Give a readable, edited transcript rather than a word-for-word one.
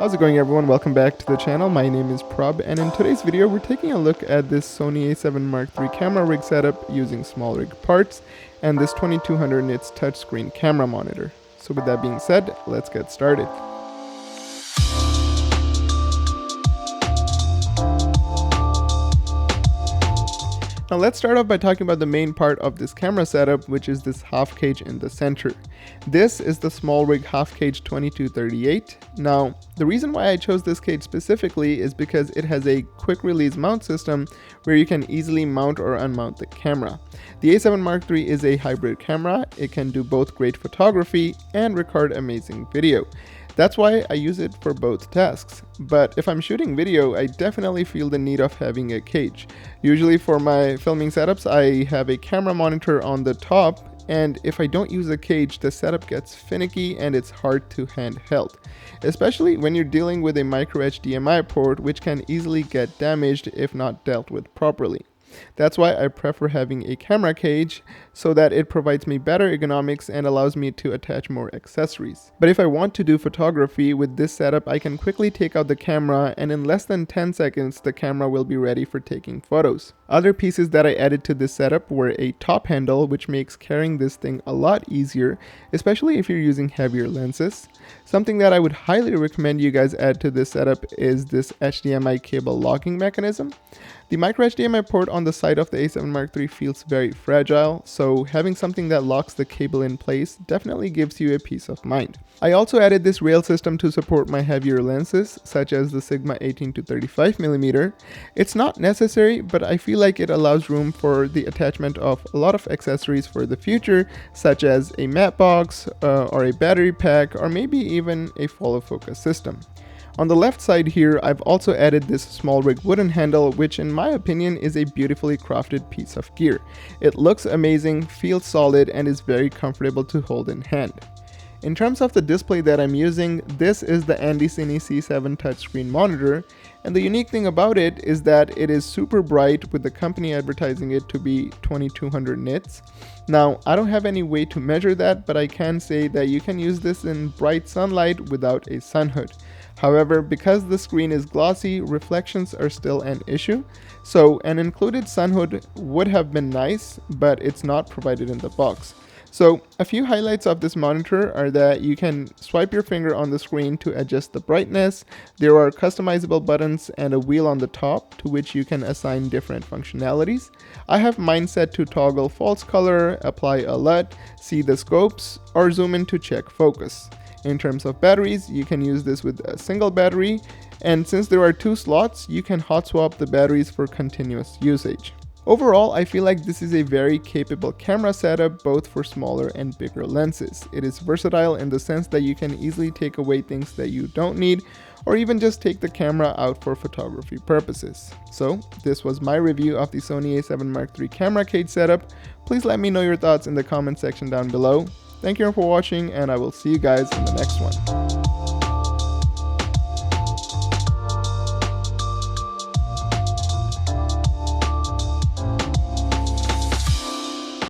How's it going, everyone? Welcome back to the channel. My name is Prab, and in today's video we're taking a look at this Sony A7 Mark III camera rig setup using Smallrig parts and this 2200 nits touchscreen camera monitor. So with that being said, let's get started. Now let's start off by talking about the main part of this camera setup, which is this half cage in the center. This is the Smallrig half cage 2238. Now, the reason why I chose this cage specifically is because it has a quick release mount system where you can easily mount or unmount the camera. The A7 Mark III is a hybrid camera. It can do both great photography and record amazing video. That's why I use it for both tasks. But if I'm shooting video, I definitely feel the need of having a cage. Usually for my filming setups, I have a camera monitor on the top, and if I don't use a cage, the setup gets finicky and it's hard to handheld. Especially when you're dealing with a micro HDMI port, which can easily get damaged if not dealt with properly. That's why I prefer having a camera cage, so that it provides me better ergonomics and allows me to attach more accessories. But if I want to do photography with this setup, I can quickly take out the camera, and in less than 10 seconds the camera will be ready for taking photos. Other pieces that I added to this setup were a top handle, which makes carrying this thing a lot easier, especially if you're using heavier lenses. Something that I would highly recommend you guys add to this setup is this HDMI cable locking mechanism. The micro HDMI port on the side of the A7 Mark III feels very fragile, so having something that locks the cable in place definitely gives you a peace of mind. I also added this rail system to support my heavier lenses, such as the Sigma 18 to 35mm. It's not necessary, but I feel like it allows room for the attachment of a lot of accessories for the future, such as a matte box, or a battery pack, or maybe even a follow focus system. On the left side here, I've also added this Smallrig wooden handle, which in my opinion is a beautifully crafted piece of gear. It looks amazing, feels solid, and is very comfortable to hold in hand. In terms of the display that I'm using, this is the Andycine C7 touchscreen monitor, and the unique thing about it is that it is super bright, with the company advertising it to be 2200 nits. Now, I don't have any way to measure that, but I can say that you can use this in bright sunlight without a sun hood. However, because the screen is glossy, reflections are still an issue, so an included sun hood would have been nice, but it's not provided in the box. So a few highlights of this monitor are that you can swipe your finger on the screen to adjust the brightness. There are customizable buttons and a wheel on the top to which you can assign different functionalities. I have mine set to toggle false color, apply a LUT, see the scopes, or zoom in to check focus. In terms of batteries, you can use this with a single battery, and since there are 2 slots, you can hot swap the batteries for continuous usage. Overall, I feel like this is a very capable camera setup, both for smaller and bigger lenses. It is versatile in the sense that you can easily take away things that you don't need, or even just take the camera out for photography purposes. So this was my review of the Sony A7 Mark III camera cage setup. Please let me know your thoughts in the comment section down below. Thank you for watching, and I will see you guys in the next one.